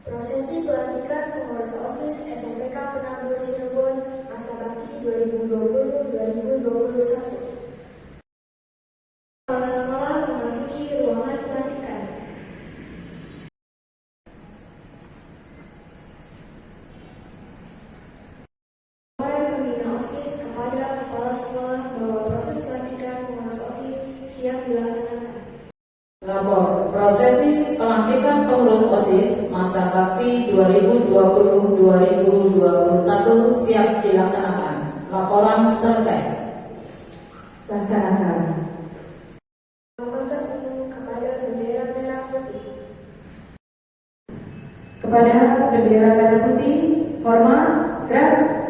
Prosesi pelantikan pengurus OSIS SMPK Penabur Cirebon masa bakti 2020-2021. Kepala sekolah memasuki ruangan pelantikan. Laporan pembina OSIS kepada kepala sekolah bahwa proses pelantikan pengurus OSIS siap dilaksanakan. Lapor prosesi pelantikan pengurus OSIS masa bakti 2020-2021 siap dilaksanakan. Laporan selesai. Laksanakan. Penghormatan umum kepada bendera merah putih. Kepada bendera merah putih, hormat, gerak.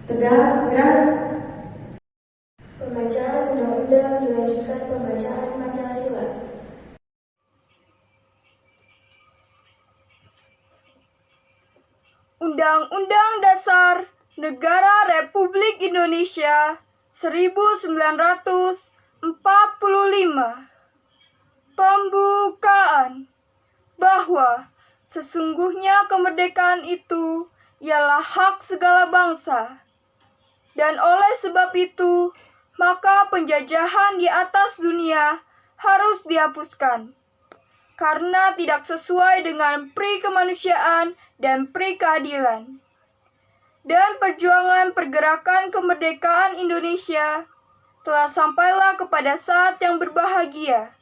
Tegak, gerak. Pembacaan undang-undang dilanjutkan pembacaan Pancasila. Undang-Undang Dasar Negara Republik Indonesia 1945. Pembukaan bahwa sesungguhnya kemerdekaan itu ialah hak segala bangsa. Dan oleh sebab itu, maka penjajahan di atas dunia harus dihapuskan. Karena tidak sesuai dengan pri kemanusiaan dan pri keadilan. Dan perjuangan pergerakan kemerdekaan Indonesia telah sampailah kepada saat yang berbahagia.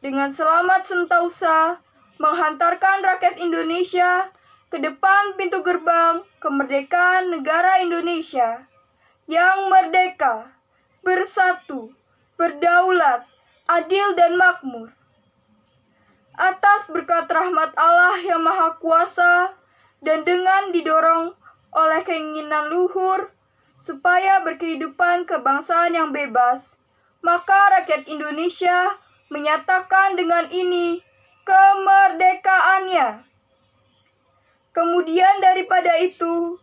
Dengan selamat sentosa menghantarkan rakyat Indonesia ke depan pintu gerbang kemerdekaan negara Indonesia yang merdeka, bersatu, berdaulat, adil dan makmur. Atas berkat rahmat Allah yang Maha Kuasa dan dengan didorong oleh keinginan luhur supaya berkehidupan kebangsaan yang bebas, maka rakyat Indonesia menyatakan dengan ini kemerdekaannya. Kemudian daripada itu,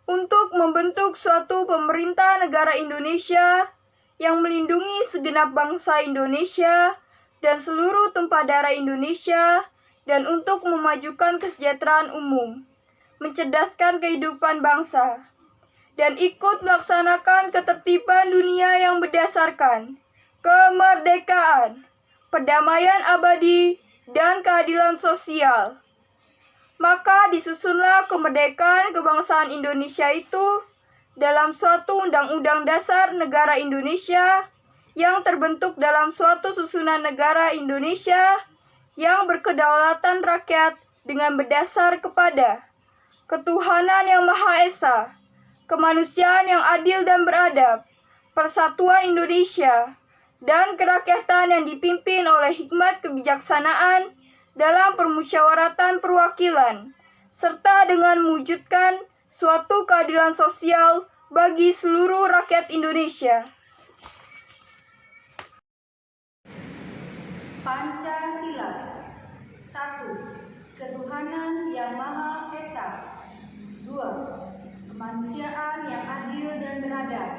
untuk membentuk suatu pemerintah negara Indonesia yang melindungi segenap bangsa Indonesia dan seluruh tumpah darah Indonesia, dan untuk memajukan kesejahteraan umum, mencerdaskan kehidupan bangsa, dan ikut melaksanakan ketertiban dunia yang berdasarkan kemerdekaan, perdamaian abadi, dan keadilan sosial. Maka disusunlah kemerdekaan kebangsaan Indonesia itu dalam suatu undang-undang dasar negara Indonesia yang terbentuk dalam suatu susunan negara Indonesia yang berkedaulatan rakyat dengan berdasar kepada ketuhanan yang Maha Esa, kemanusiaan yang adil dan beradab, persatuan Indonesia, dan kerakyatan yang dipimpin oleh hikmat kebijaksanaan dalam permusyawaratan perwakilan, serta dengan mewujudkan suatu keadilan sosial bagi seluruh rakyat Indonesia. Pancasila. 1. Ketuhanan yang Maha Esa. 2. Kemanusiaan yang adil dan beradab.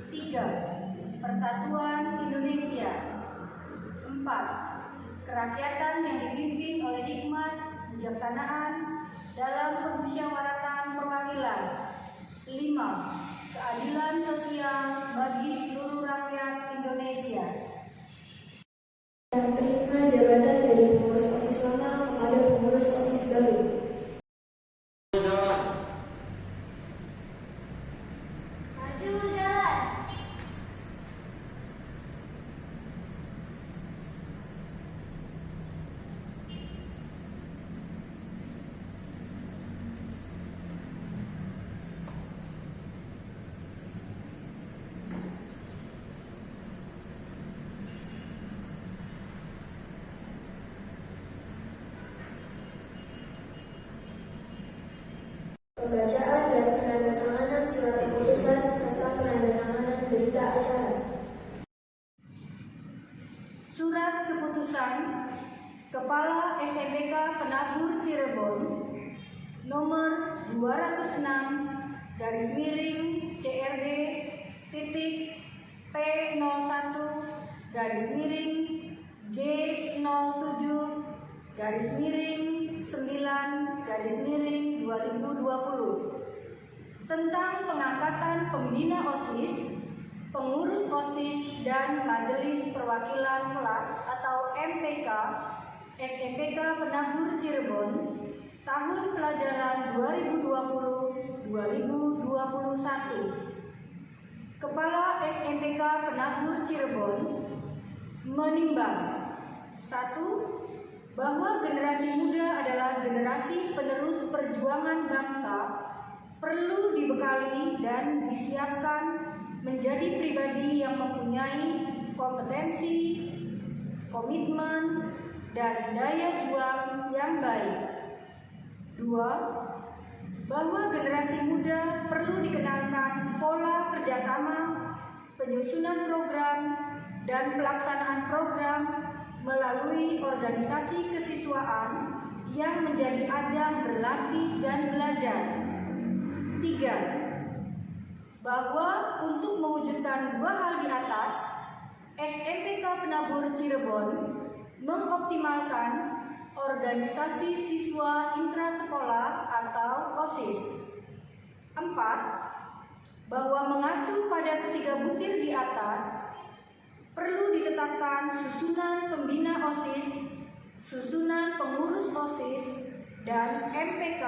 3. Persatuan Indonesia. 4. Kerakyatan yang dipimpin oleh hikmat, kebijaksanaan dalam permusyawaratan perwakilan. 5. Keadilan sosial bagi seluruh rakyat Indonesia. Terima jabatan dari pengurus OSIS lama kepada pengurus OSIS baru. Pembacaan dan penandatanganan surat keputusan serta penandatanganan berita acara. Surat keputusan Kepala SMPK Penabur Cirebon nomor 206 CRD titik P01 G07 9 2020 tentang pengangkatan pembina OSIS, pengurus OSIS dan Majelis Perwakilan Kelas atau MPK SMPK Penabur Cirebon tahun pelajaran 2020-2021. Kepala SMPK Penabur Cirebon menimbang 1. Bahwa generasi muda adalah generasi penerus perjuangan bangsa, perlu dibekali dan disiapkan menjadi pribadi yang mempunyai kompetensi, komitmen, dan daya juang yang baik. 2. Bahwa generasi muda perlu dikenalkan pola kerjasama, penyusunan program, dan pelaksanaan program melalui organisasi kesiswaan yang menjadi ajang berlatih dan belajar. 3. Bahwa untuk mewujudkan dua hal di atas, SMPK Penabur Cirebon mengoptimalkan organisasi siswa intrasekolah atau OSIS. 4. Bahwa mengacu pada ketiga butir di atas, perlu ditetapkan susunan pembina OSIS, susunan pengurus OSIS, dan MPK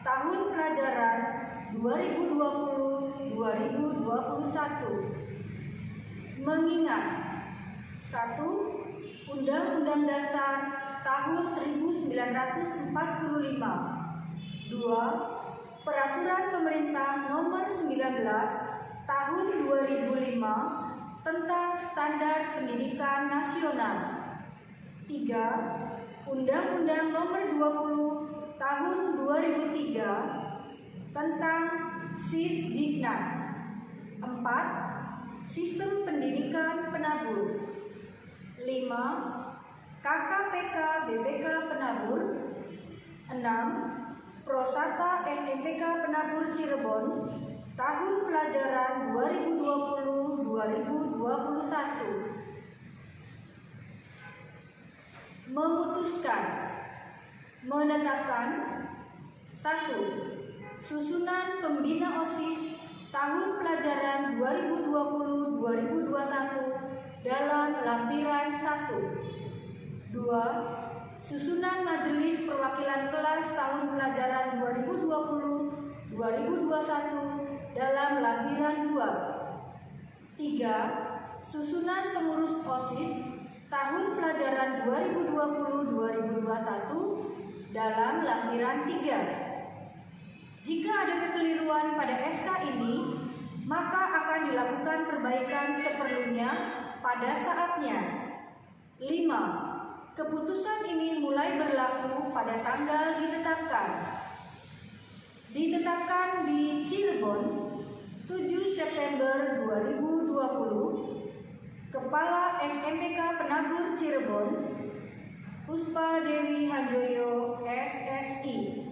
tahun pelajaran 2020-2021. Mengingat 1. Undang-Undang Dasar tahun 1945. 2. Peraturan Pemerintah Nomor 19 Tahun 2005 tentang Standar Pendidikan Nasional. 3. Undang-Undang Nomor 20 Tahun 2003 tentang Sisdiknas. 4. Sistem Pendidikan Penabur. 5. KKPK BPK Penabur. 6. Prosata SMPK Penabur Cirebon tahun pelajaran 2020-2021. Memutuskan menetapkan 1. Susunan pembina OSIS tahun pelajaran 2020-2021 dalam lampiran 1. 2. Susunan Majelis Perwakilan Kelas tahun pelajaran 2020-2021 dalam lampiran 2. 3. Susunan pengurus OSIS tahun pelajaran 2020-2021 dalam lampiran 3. Jika ada kekeliruan pada SK ini, maka akan dilakukan perbaikan seperlunya pada saatnya. 5. Keputusan ini mulai berlaku pada tanggal ditetapkan. Ditetapkan di Cirebon 7 September 2020. Kepala SMPK Penabur Cirebon, Puspa Dewi Hanjoyo, SSI.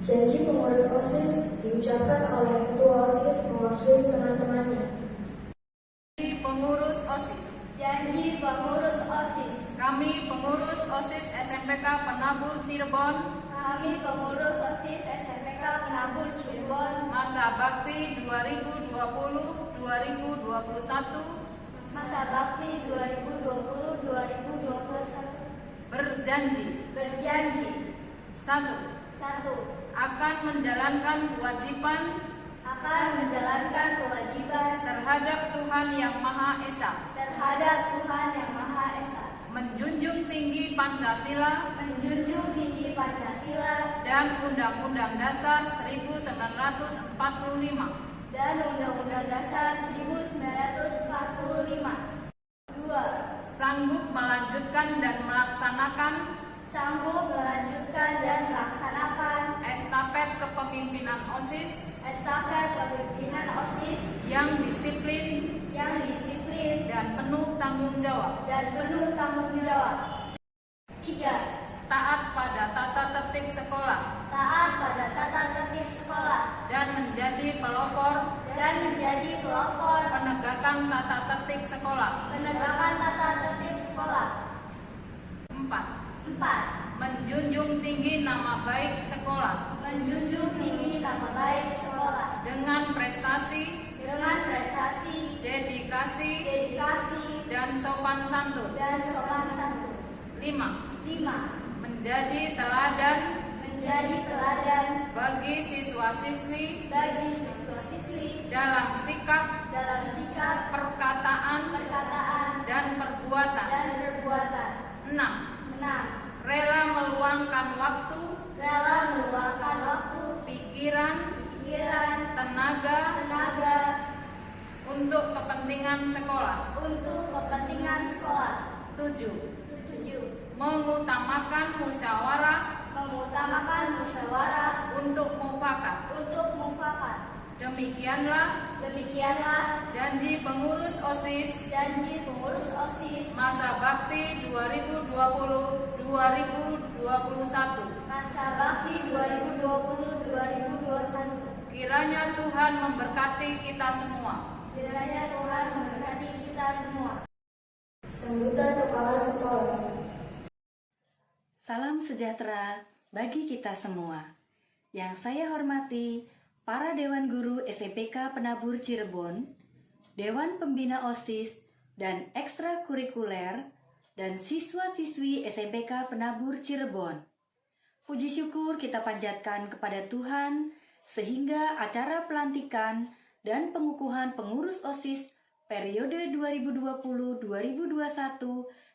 Janji pengurus OSIS diucapkan oleh Ketua OSIS mewakili teman-temannya. Pengurus OSIS. Janji pengurus OSIS. Kami pengurus OSIS SMPK Penabur Cirebon. Kami pengurus OSIS SMPK Penabur Cirebon. Masa Bakti 2020-2021. Masa Bakti 2020-2021. Berjanji. Satu. Akan menjalankan kewajiban terhadap Tuhan Yang Maha Esa, menjunjung tinggi Pancasila dan Undang-Undang Dasar 1945, Dua. sanggup melanjutkan dan melaksanakan estafet kepemimpinan OSIS yang disiplin dan penuh tanggung jawab. Tiga. Taat pada tata tertib sekolah dan menjadi pelopor penegakan tata tertib sekolah. 4. Menjunjung tinggi nama baik sekolah dengan prestasi, dedikasi, dan sopan santun. 5. Menjadi teladan bagi siswa-siswi dalam sikap, perkataan, dan perbuatan. 6. Rela meluangkan waktu, pikiran, tenaga untuk kepentingan sekolah. 7. Mengutamakan musyawarah untuk mufakat. Demikianlah janji pengurus OSIS masa bakti 2020-2021. Kiranya Tuhan memberkati kita semua. Sambutan Kepala Sekolah. Salam sejahtera bagi kita semua. Yang saya hormati para Dewan Guru SMPK Penabur Cirebon, Dewan Pembina OSIS dan ekstrakurikuler, dan siswa-siswi SMPK Penabur Cirebon. Puji syukur kita panjatkan kepada Tuhan sehingga acara pelantikan dan pengukuhan pengurus OSIS periode 2020-2021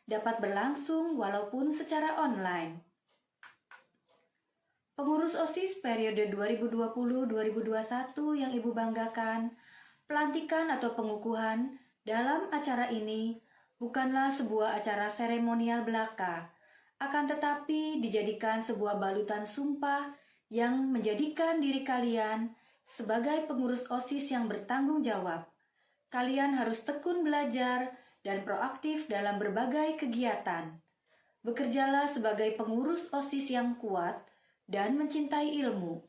dapat berlangsung walaupun secara online. Pengurus OSIS periode 2020-2021 yang Ibu banggakan, pelantikan atau pengukuhan dalam acara ini bukanlah sebuah acara seremonial belaka, akan tetapi dijadikan sebuah balutan sumpah yang menjadikan diri kalian sebagai pengurus OSIS yang bertanggung jawab. Kalian harus tekun belajar dan proaktif dalam berbagai kegiatan. Bekerjalah sebagai pengurus OSIS yang kuat dan mencintai ilmu.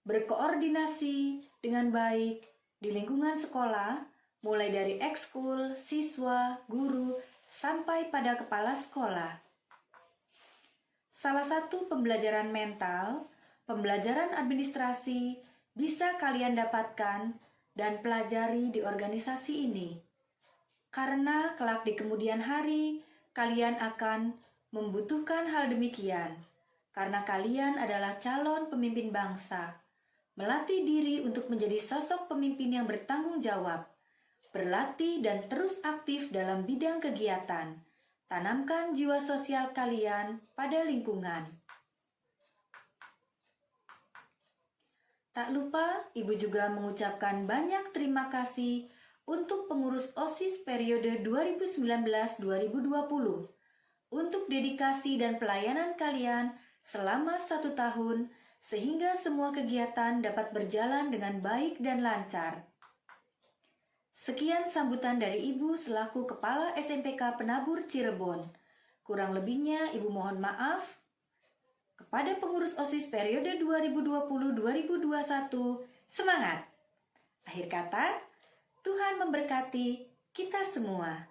Berkoordinasi dengan baik di lingkungan sekolah, mulai dari ekskul, siswa, guru, sampai pada kepala sekolah. Salah satu pembelajaran mental, pembelajaran administrasi bisa kalian dapatkan dan pelajari di organisasi ini. Karena kelak di kemudian hari, kalian akan membutuhkan hal demikian. karena kalian adalah calon pemimpin bangsa. Melatih diri untuk menjadi sosok pemimpin yang bertanggung jawab, berlatih dan terus aktif dalam bidang kegiatan. Tanamkan jiwa sosial kalian pada lingkungan. Tak lupa, Ibu juga mengucapkan banyak terima kasih untuk pengurus OSIS periode 2019-2020 untuk dedikasi dan pelayanan kalian selama 1 tahun sehingga semua kegiatan dapat berjalan dengan baik dan lancar. Sekian sambutan dari Ibu selaku Kepala SMPK Penabur Cirebon. Kurang lebihnya Ibu mohon maaf. Kepada pengurus OSIS periode 2020-2021, semangat! Akhir kata, Tuhan memberkati kita semua.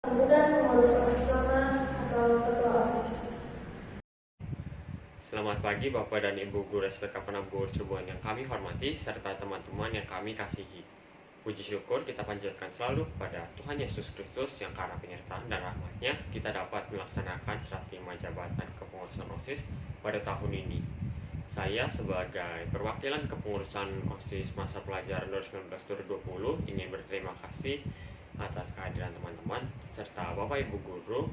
Sambutan pengurus OSIS lama atau Ketua OSIS. Selamat pagi Bapak dan Ibu Guru SMPK Penabur Cirebon yang kami hormati serta teman-teman yang kami kasihi. Puji syukur kita panjatkan selalu kepada Tuhan Yesus Kristus yang karena penyertaan dan rahmat-Nya kita dapat melaksanakan serah terima jabatan kepengurusan OSIS pada tahun ini. Saya sebagai perwakilan kepengurusan OSIS masa pelajaran 2019-2020 ingin berterima kasih atas kehadiran teman-teman serta Bapak Ibu Guru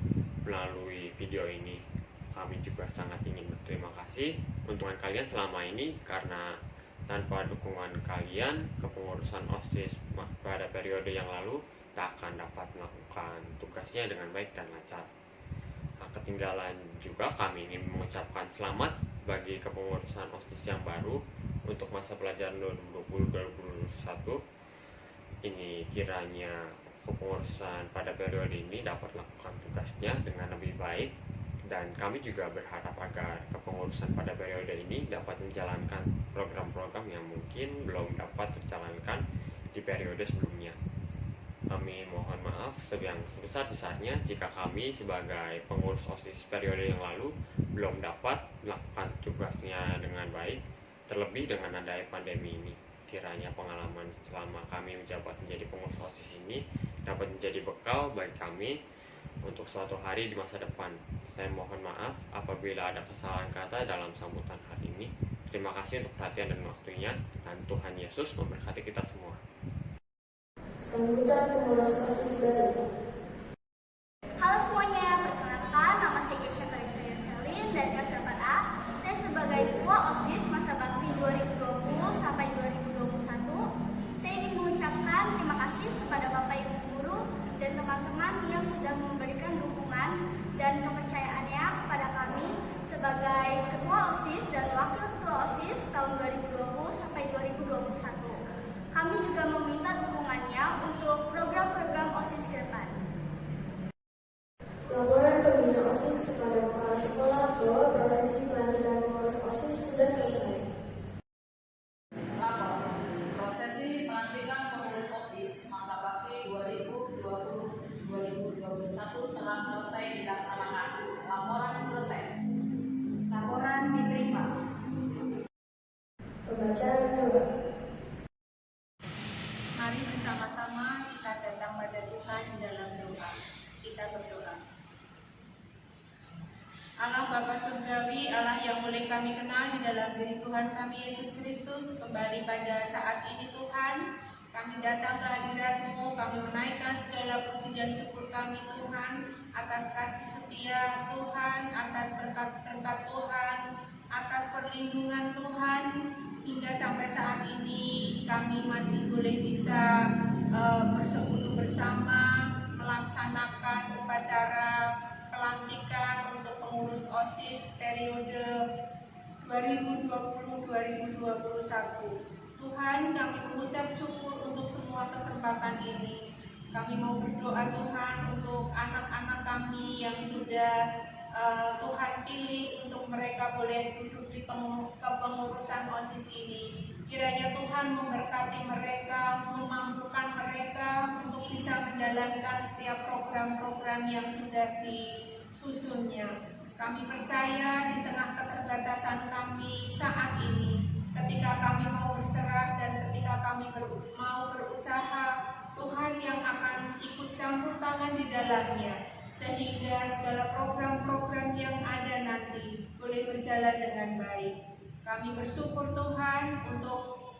melalui video ini. Kami juga sangat ingin berterima kasih untuk kalian selama ini karena tanpa dukungan kalian, kepengurusan OSIS pada periode yang lalu tak akan dapat melakukan tugasnya dengan baik dan lancar. Ketinggalan juga kami ingin mengucapkan selamat bagi kepengurusan OSIS yang baru untuk masa pelajaran 2020-2021. Ini kiranya kepengurusan pada periode ini dapat melakukan tugasnya dengan lebih baik. Dan kami juga berharap agar kepengurusan pada periode ini dapat menjalankan program-program yang mungkin belum dapat terjalankan di periode sebelumnya. Kami mohon maaf yang sebesar-besarnya jika kami sebagai pengurus OSIS periode yang lalu belum dapat melakukan tugasnya dengan baik, terlebih dengan adanya pandemi ini. Kiranya pengalaman selama kami menjabat menjadi pengurus OSIS ini dapat menjadi bekal bagi kami untuk suatu hari di masa depan. Saya mohon maaf apabila ada kesalahan kata dalam sambutan hari ini. Terima kasih untuk perhatian dan waktunya, dan Tuhan Yesus memberkati kita semua. Sambutan pengurus OSIS baru. Halo semuanya, perkenalkan nama saya Gesha Karisaya Selin dari kelas 8A. Saya sebagai Ketua OSIS masa bakti 2020 sampai 2021. Saya ingin mengucapkan terima kasih kepada Bapak Ibu Guru dan teman-teman yang sudah memberikan dukungan dan kepercayaannya kepada kami sebagai Ketua OSIS dan Wakil Ketua OSIS tahun 2020 sampai 2021. Kami juga meminta dukungannya untuk program-program OSIS ke depan. Laporan pembina OSIS kepada kepala sekolah bahwa prosesi pelantikan pengurus OSIS sudah selesai. Lapor. Prosesi pelantikan pengurus OSIS masa bakti 2020-2021 telah selesai dilaksanakan. Laporan selesai. Laporan diterima. Pembacaan doa. Mari bersama-sama kita datang pada Tuhan di dalam doa. Kita berdoa. Allah Bapa Surgawi, Allah yang boleh kami kenal di dalam diri Tuhan kami Yesus Kristus, kembali pada saat ini Tuhan, kami datang ke hadirat-Mu, kami menaikkan segala puji dan syukur kami Tuhan, atas kasih setia Tuhan, atas berkat-berkat Tuhan, atas perlindungan Tuhan, hingga sampai saat ini kami masih boleh bisa bersekutu bersama, melaksanakan upacara pelantikan untuk pengurus OSIS periode 2020-2021. Tuhan, kami mengucap syukur untuk semua kesempatan ini. Kami mau berdoa Tuhan untuk anak-anak kami yang sudah Tuhan pilih untuk mereka boleh duduk di kepengurusan OSIS ini. Kiranya Tuhan memberkati mereka, memampukan mereka untuk bisa menjalankan setiap program-program yang sudah disusunnya. Kami percaya di tengah keterbatasan kami saat ini, ketika kami mau berserah dan ketika kami mau berusaha, Tuhan yang akan ikut campur tangan di dalamnya, sehingga segala program-program yang ada nanti boleh berjalan berjalan dengan baik. Kami bersyukur Tuhan untuk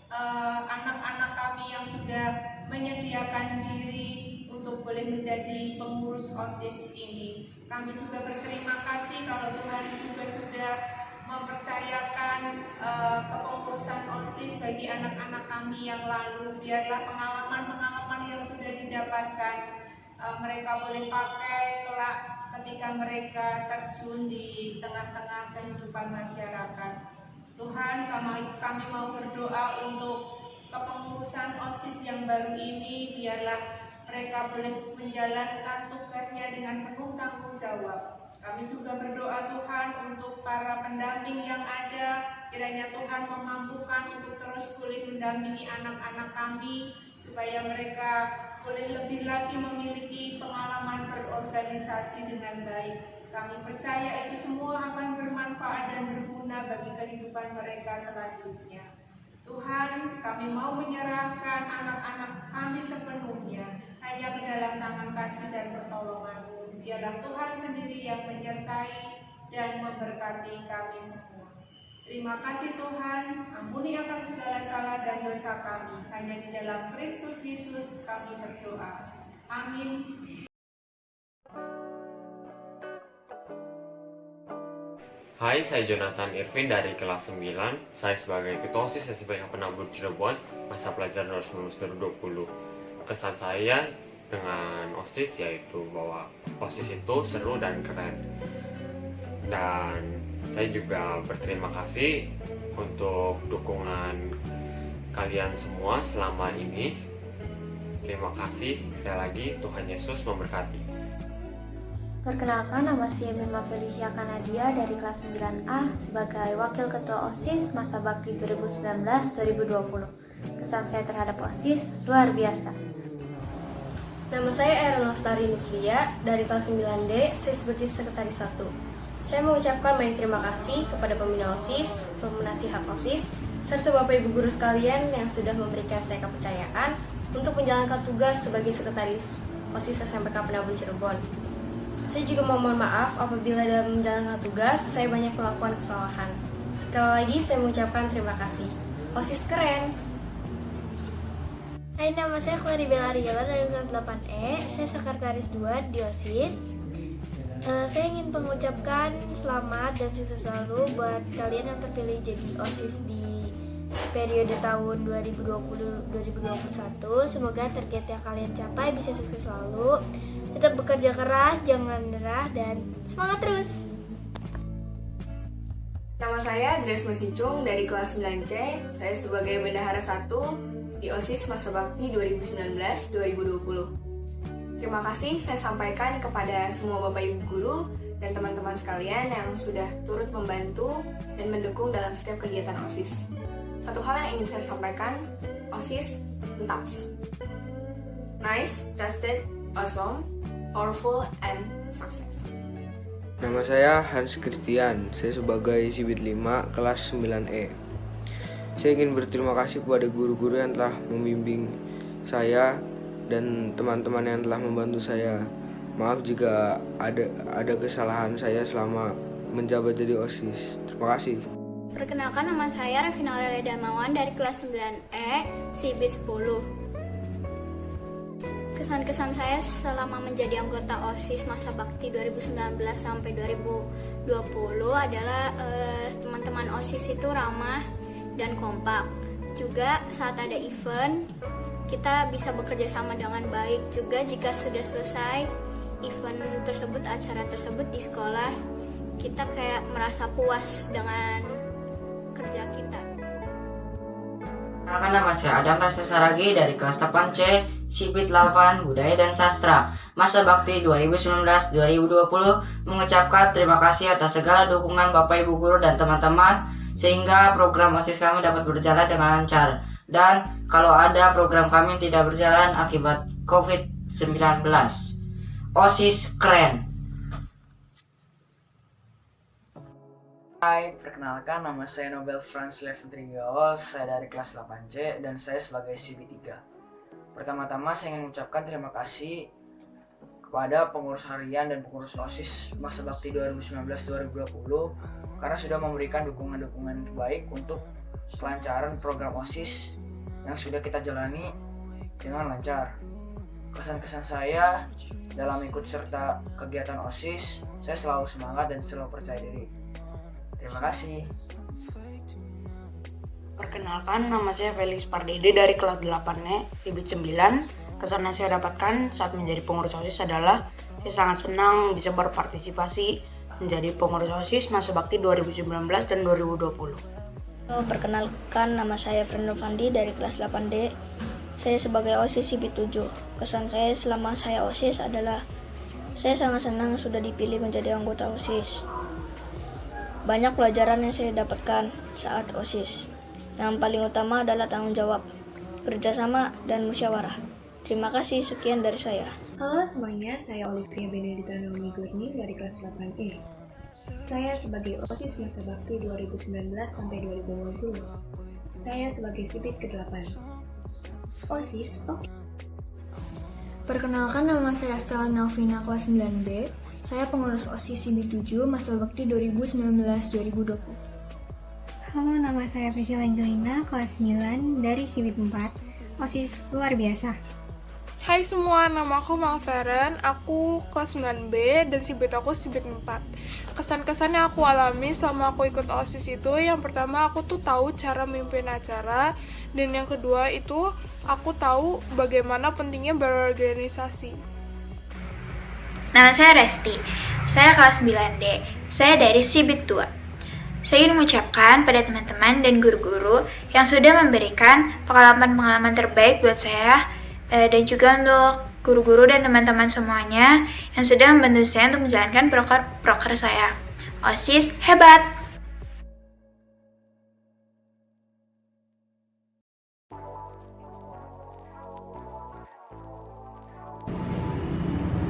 anak-anak kami yang sudah menyediakan diri untuk boleh menjadi pengurus OSIS ini. Kami juga berterima kasih kalau Tuhan juga sudah mempercayakan kepengurusan OSIS bagi anak-anak kami yang lalu. Biarlah pengalaman-pengalaman yang sudah didapatkan mereka boleh pakai kelak ketika mereka terjun di tengah-tengah kehidupan masyarakat. Tuhan, kami mau berdoa untuk kepengurusan OSIS yang baru ini, biarlah mereka boleh menjalankan tugasnya dengan penuh tanggung jawab. Kami juga berdoa Tuhan untuk para pendamping yang ada, kiranya Tuhan memampukan untuk terus boleh mendampingi anak-anak kami, supaya mereka boleh lebih lagi memiliki pengalaman berorganisasi dengan baik. Kami percaya itu semua akan bermanfaat dan berguna bagi kehidupan mereka selanjutnya. Tuhan, kami mau menyerahkan anak-anak kami sepenuhnya hanya ke dalam tangan kasih dan pertolongan-Mu. Biarlah Tuhan sendiri yang menyertai dan memberkati kami semua. Terima kasih Tuhan, ampuni akan segala salah dan dosa kami. Hanya di dalam Kristus Yesus kami berdoa. Amin. Hai, saya Jonathan Irvin dari kelas 9. Saya sebagai Ketua OSIS SMPK Penabur Cirebon, masa pelajaran 2019-2020. Kesan saya dengan OSIS yaitu bahwa OSIS itu seru dan keren. Dan saya juga berterima kasih untuk dukungan kalian semua selama ini. Terima kasih sekali lagi, Tuhan Yesus memberkati. Perkenalkan, nama saya Mima Felicia Kanadia dari kelas 9A sebagai Wakil Ketua OSIS masa bakti 2019-2020. Kesan saya terhadap OSIS luar biasa. Nama saya Erin Lestari Nuslia dari kelas 9D, saya sebagai Sekretaris 1. Saya mengucapkan banyak terima kasih kepada pembina OSIS, pemenasihat OSIS, serta Bapak Ibu Guru sekalian yang sudah memberikan saya kepercayaan untuk menjalankan tugas sebagai Sekretaris OSIS SMPK Penabur Cirebon. Saya juga mohon maaf apabila dalam menjalankan tugas saya banyak melakukan kesalahan. Sekali lagi saya mengucapkan terima kasih. OSIS keren! Hai, nama saya Clary Bella Riela dari kelas 8E. Saya Sekretaris 2 di OSIS. Saya ingin mengucapkan selamat dan sukses selalu buat kalian yang terpilih jadi OSIS di periode tahun 2020-2021. Semoga target yang kalian capai bisa sukses selalu. Tetap bekerja keras, jangan menyerah, dan semangat terus! Nama saya Grace Mesicung dari kelas 9C. Saya sebagai Bendahara 1 di OSIS masa bakti 2019-2020. Terima kasih saya sampaikan kepada semua Bapak Ibu Guru dan teman-teman sekalian yang sudah turut membantu dan mendukung dalam setiap kegiatan OSIS. Satu hal yang ingin saya sampaikan, OSIS TAPS. Nice, trusted, awesome, powerful, and success. Nama saya Hans Christian, saya sebagai Sibit 5 kelas 9E. Saya ingin berterima kasih kepada guru-guru yang telah membimbing saya dan teman-teman yang telah membantu saya. Maaf jika ada kesalahan saya selama menjabat jadi OSIS. Terima kasih. Perkenalkan, nama saya Revina Aurelia Darmawan dari kelas 9E, Sibit 10. Kesan-kesan saya selama menjadi anggota OSIS masa bakti 2019 sampai 2020 adalah teman-teman OSIS itu ramah dan kompak. Juga saat ada event, kita bisa bekerja sama dengan baik. Juga jika sudah selesai event tersebut, acara tersebut di sekolah, kita kayak merasa puas dengan kerja kita. Perkenalkan, nama saya Adam Rasa Saragi dari kelas 8C, Sibit 8, Budaya dan Sastra, masa bakti 2019-2020, mengucapkan terima kasih atas segala dukungan Bapak Ibu Guru dan teman-teman, sehingga program OSIS kami dapat berjalan dengan lancar. Dan kalau ada program kami tidak berjalan akibat COVID-19, OSIS keren! Hai, perkenalkan nama saya Nobel Franz Levendrigaol, saya dari kelas 8C dan saya sebagai CB3. Pertama-tama saya ingin mengucapkan terima kasih kepada pengurus harian dan pengurus OSIS masa bakti 2019-2020 karena sudah memberikan dukungan-dukungan terbaik untuk kelancaran program OSIS yang sudah kita jalani dengan lancar. Kesan-kesan saya dalam ikut serta kegiatan OSIS, saya selalu semangat dan selalu percaya diri. Terima kasih. Perkenalkan, nama saya Felix Pardede dari kelas 8E, Sibit 9. Kesan yang saya dapatkan saat menjadi pengurus OSIS adalah saya sangat senang bisa berpartisipasi menjadi pengurus OSIS masa bakti 2019 dan 2020. Perkenalkan, nama saya Fernando Fandi dari kelas 8D. Saya sebagai OSIS Sibit 7. Kesan saya selama saya OSIS adalah saya sangat senang sudah dipilih menjadi anggota OSIS. Banyak pelajaran yang saya dapatkan saat OSIS. Yang paling utama adalah tanggung jawab, kerjasama, dan musyawarah. Terima kasih, sekian dari saya. Halo semuanya, saya Olivia Benedita Naomi Gurni dari kelas 8E. Saya sebagai OSIS masa bakti 2019 sampai 2020. Saya sebagai Sibit ke-8. OSIS, oke. Perkenalkan, nama saya Stella Novina kelas 9B. Saya pengurus OSIS Sibit 7 masa bakti 2019-2020. Halo, nama saya Priscilla Angelina, kelas 9 dari Sibit 4, OSIS luar biasa. Hai semua, nama aku Malveren, aku kelas 9B dan Sibit aku Sibit 4. Kesan-kesan yang aku alami selama aku ikut OSIS itu, yang pertama aku tuh tahu cara memimpin acara, dan yang kedua itu aku tahu bagaimana pentingnya berorganisasi. Nama saya Resti, saya kelas 9D, saya dari Sibit 2. Saya ingin mengucapkan pada teman-teman dan guru-guru yang sudah memberikan pengalaman-pengalaman terbaik buat saya, dan juga untuk guru-guru dan teman-teman semuanya yang sudah membantu saya untuk menjalankan proker saya. OSIS hebat!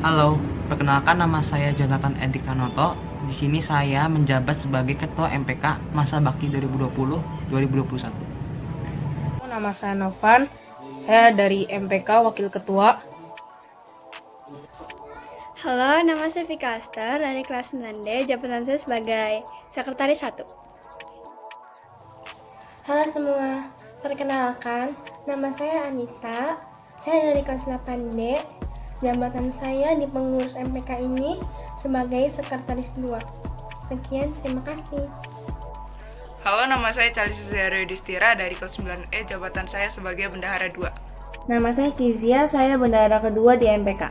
Halo, perkenalkan nama saya Jonathan Edi Kanoto. Di sini saya menjabat sebagai Ketua MPK masa bakti 2020-2021. Nama saya Novan. Saya dari MPK Wakil Ketua. Halo, nama saya Vika Aster dari kelas 9D, jabatan saya sebagai Sekretaris 1. Halo semua, perkenalkan, nama saya Anita. Saya dari kelas 8D. Jabatan saya di pengurus MPK ini sebagai Sekretaris 2. Sekian, terima kasih. Halo, nama saya Charles Zero Yudhistira dari kelas 9E, jabatan saya sebagai Bendahara 2. Nama saya Kizia, saya Bendahara kedua di MPK.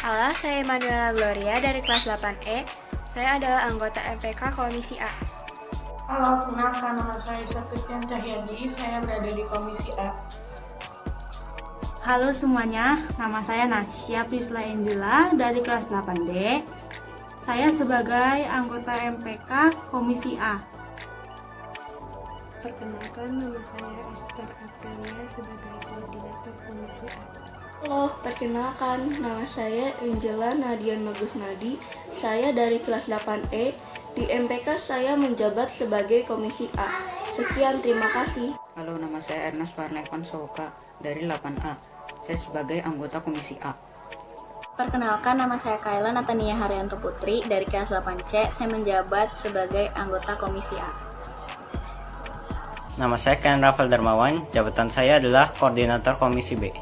Halo, saya Manuela Gloria dari kelas 8E. Saya adalah anggota MPK Komisi A. Halo, perkenalkan, nama saya Septian Cahyadi, saya berada di Komisi A. Halo semuanya, nama saya Natsya Prisla Angela dari kelas 8D. Saya sebagai anggota MPK Komisi A. Perkenalkan, nama saya Esther Aprilia sebagai koordinator Komisi A. Halo, perkenalkan, nama saya Angela Nadian Magus Nadi. Saya dari kelas 8E. Di MPK saya menjabat sebagai Komisi A. Sekian, terima kasih. Halo, nama saya Ernest Parnevan Soka dari 8A. Saya sebagai anggota Komisi A. Perkenalkan, nama saya Kayla Natania Haryanto Putri dari kelas 8C. Saya menjabat sebagai anggota Komisi A. Nama saya Ken Rafael Darmawan, jabatan saya adalah koordinator Komisi B.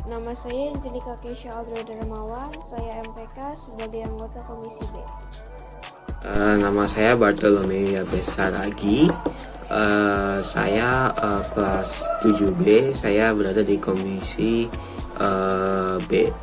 Nama saya Angelika Keisha Audrey Darmawan, saya MPK sebagai anggota Komisi B. Nama saya Bartolomeo Yabesa lagi. Saya kelas 7B, saya berada di Komisi B.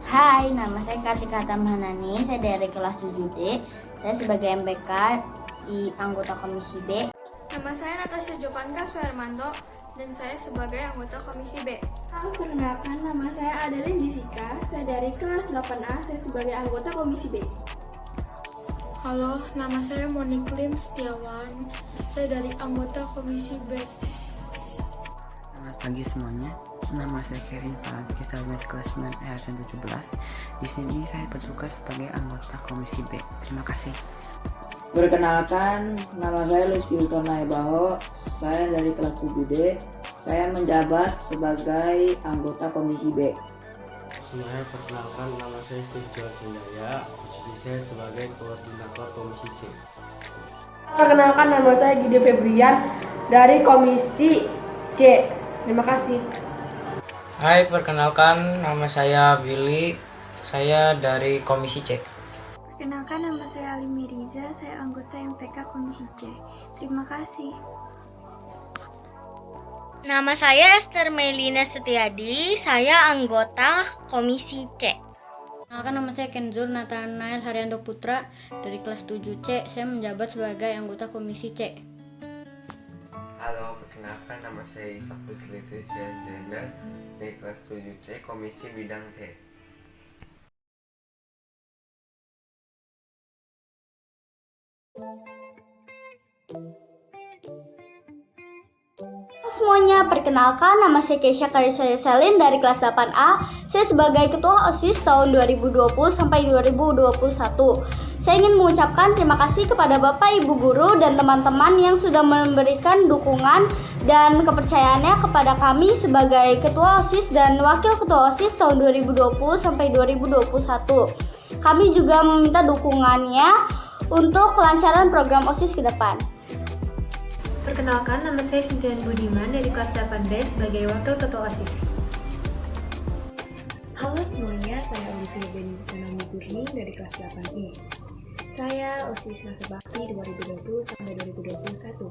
Hai, nama saya Kartika Tamhanani, saya dari kelas 7D. Saya sebagai MPK di anggota Komisi B. Nama saya Natasha Jovanka Suhermanto dan saya sebagai anggota Komisi B. Halo, perkenalkan, nama saya Adeline Jessica, saya dari kelas 8A, saya sebagai anggota Komisi B. Halo, nama saya Monique Lim Setiawan, saya dari anggota Komisi B. Selamat pagi semuanya. Nama saya Kevin Francis dari kelas 9E 17. Di sini saya bertugas sebagai anggota Komisi B. Terima kasih. Perkenalkan, nama saya Luis Yulton Naibaho. Saya dari kelas 7D. Saya menjabat sebagai anggota Komisi B. Semuanya, perkenalkan, nama saya Steve John Cendaya, posisi saya sebagai koordinator Komisi C. Perkenalkan, nama saya Gide Febrian dari Komisi C. Terima kasih. Hai, perkenalkan, nama saya Billy, saya dari Komisi C. Perkenalkan, nama saya Ali Miriza, saya anggota MPK Komisi C. Terima kasih. Nama saya Esther Melina Setiadi, saya anggota Komisi C. Perkenalkan, nama saya Kenzul Nathanael Haryanto Putra dari kelas 7C, saya menjabat sebagai anggota Komisi C. Halo, perkenalkan, nama saya Isak Pusliti Jender dari kelas 7C, Komisi Bidang C. Semuanya, perkenalkan, nama saya Keisha Karisaya Selin dari kelas 8A. Saya sebagai ketua OSIS tahun 2020 sampai 2021. Saya ingin mengucapkan terima kasih kepada Bapak, Ibu Guru, dan teman-teman yang sudah memberikan dukungan dan kepercayaannya kepada kami sebagai ketua OSIS dan wakil ketua OSIS tahun 2020 sampai 2021. Kami juga meminta dukungannya untuk kelancaran program OSIS ke depan. Perkenalkan, nama saya Sintian Budiman dari kelas 8B sebagai wakil ketua OSIS. Halo semuanya, saya Olivia Benita Mugurni dari kelas 8E. Saya OSIS Masa Bakti 2020 sampai 2021.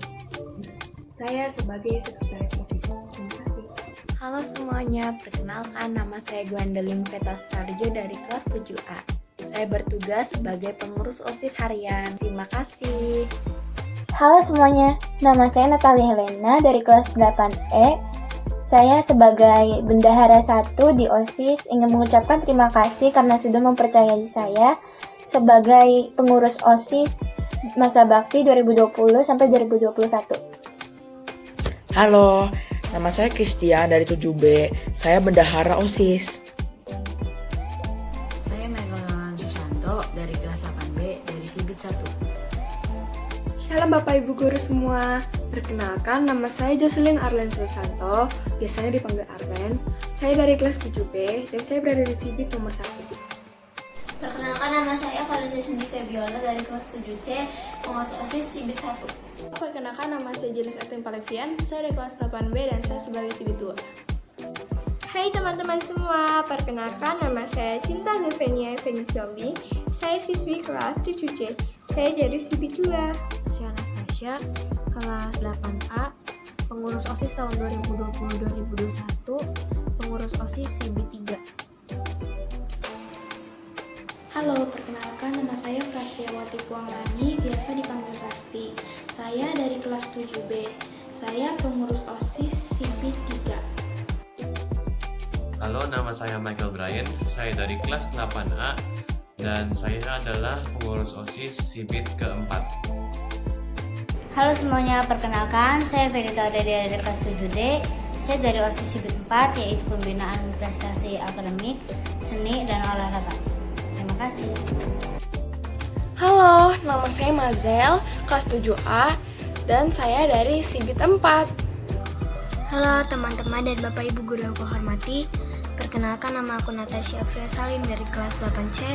Saya sebagai sekretaris OSIS. Terima kasih. Halo semuanya, perkenalkan, nama saya Gwendolyn Petastarjo dari kelas 7A. Saya bertugas sebagai pengurus OSIS harian. Terima kasih. Halo semuanya, nama saya Natalia Helena dari kelas 8E. Saya sebagai bendahara 1 di OSIS ingin mengucapkan terima kasih karena sudah mempercayai saya sebagai pengurus OSIS Masa Bakti 2020 sampai 2021. Halo, nama saya Christian dari 7B. Saya bendahara OSIS. Saya Michael Susanto dari kelas 8B dari Sibit 1. Shalom Bapak Ibu Guru semua. Perkenalkan, nama saya Jocelyn Arlen Susanto, biasanya dipanggil Arlen. Saya dari kelas 7B dan saya berada di Sibit nomor 1. Perkenalkan, nama saya Valencia Cindy Febiola dari kelas 7C, pengurus OSIS Sibit 1. Perkenalkan, nama saya Jelis Atin Palevian, saya dari kelas 8B dan saya sebagai Sibit 2. Hai teman-teman semua, perkenalkan nama saya Cinta Zevenia Eveni Zombie, saya siswi kelas 7C, saya dari Sibit 2. Anastasia, kelas 8A, pengurus OSIS tahun 2020-2021, pengurus OSIS Sibit 3. Halo, perkenalkan, nama saya Prastiawati Puanglani, biasa dipanggil Rasti. Saya dari kelas 7B. Saya pengurus OSIS Sibit 3. Halo, nama saya Michael Bryan, saya dari kelas 8A dan saya adalah pengurus OSIS Sibit keempat. Halo semuanya, perkenalkan, saya Verita Aurelia dari kelas 7D. Saya dari OSIS Sibit 4, yaitu pembinaan prestasi akademik, seni, dan olahraga. Terima kasih. Halo, nama saya Mazel, kelas 7A, dan saya dari Sibit 4. Halo teman-teman dan Bapak Ibu Guru yang aku hormati. Perkenalkan, nama aku Natasha Afria Salim dari kelas 8C.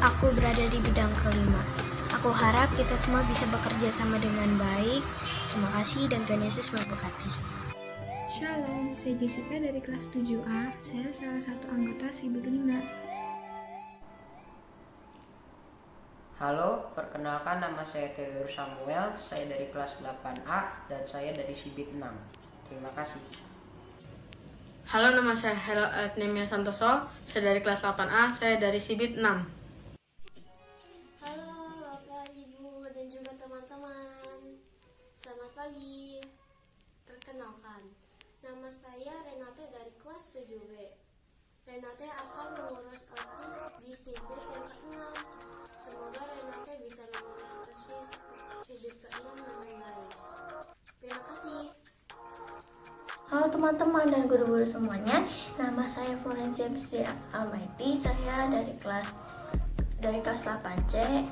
Aku berada di bidang kelima. Aku harap kita semua bisa bekerja sama dengan baik. Terima kasih dan Tuhan Yesus memberkati. Shalom, saya Jessica dari kelas 7A. Saya salah satu anggota Sibit 5. Halo, perkenalkan, nama saya Theodor Samuel, saya dari kelas 8A dan saya dari Sibit 6. Terima kasih. Halo, nama saya Hero Etnemia Santoso, saya dari kelas 8A, saya dari Sibit 6. Selamat pagi. Perkenalkan, nama saya Renate dari kelas 7B. Renate akan mengurus OSIS di Sibit yang ke-6. Semoga Renate bisa mengurus OSIS Sibit ke-6 dengan baik. Terima kasih. Halo teman-teman dan guru-guru semuanya, nama saya Florencia Bisri Almighty, saya dari kelas 8C.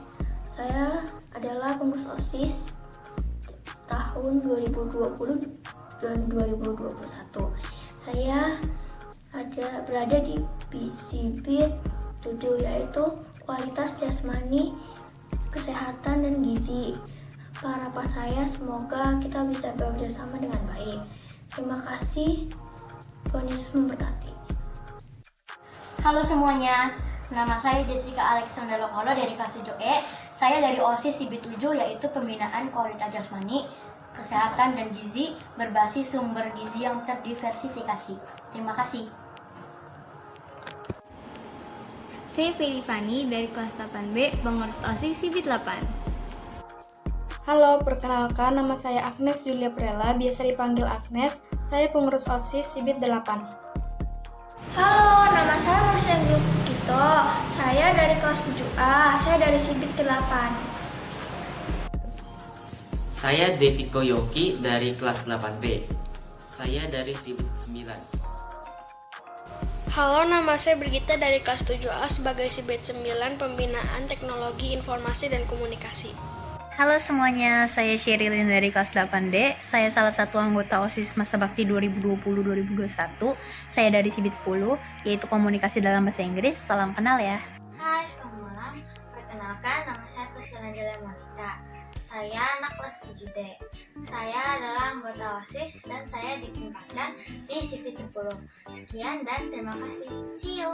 Saya adalah pengurus OSIS tahun 2020 2021. Saya berada di Sibit 7, yaitu kualitas jasmani, kesehatan, dan gizi. Harapan saya semoga kita bisa bekerja sama dengan baik. Terima kasih. Tuhan Yesus memberkati. Halo semuanya, nama saya Jessica Alexander Lokolo dari kelas 7E. Saya dari OSIS Sibit 7, yaitu pembinaan kualitas jasmani, kesehatan, dan gizi berbasis sumber gizi yang terdiversifikasi. Terima kasih. Saya Feli Fani dari kelas 8B, pengurus OSIS Sibit 8. Halo, perkenalkan nama saya Agnes Julia Prela, biasa dipanggil Agnes. Saya pengurus OSIS Sibit 8. Halo, nama saya Marcel Kito. Saya dari kelas 7A. Saya dari Sibit 8. Saya Deviko Yoki dari kelas 8B. Saya dari Sibit 9. Halo, nama saya Brigita dari kelas 7A sebagai Sibit 9, Pembinaan Teknologi Informasi dan Komunikasi. Halo semuanya, saya Sherilyn dari kelas 8D. Saya salah satu anggota OSIS Masa Bakti 2020-2021. Saya dari Sibit 10, yaitu Komunikasi dalam Bahasa Inggris. Salam kenal ya. Hai, selamat malam. Perkenalkan, nama saya Priscilia Monica. Saya anak kelas 7D. Saya adalah anggota OSIS dan saya ditempatkan di Sibit 10. Sekian dan terima kasih. See you.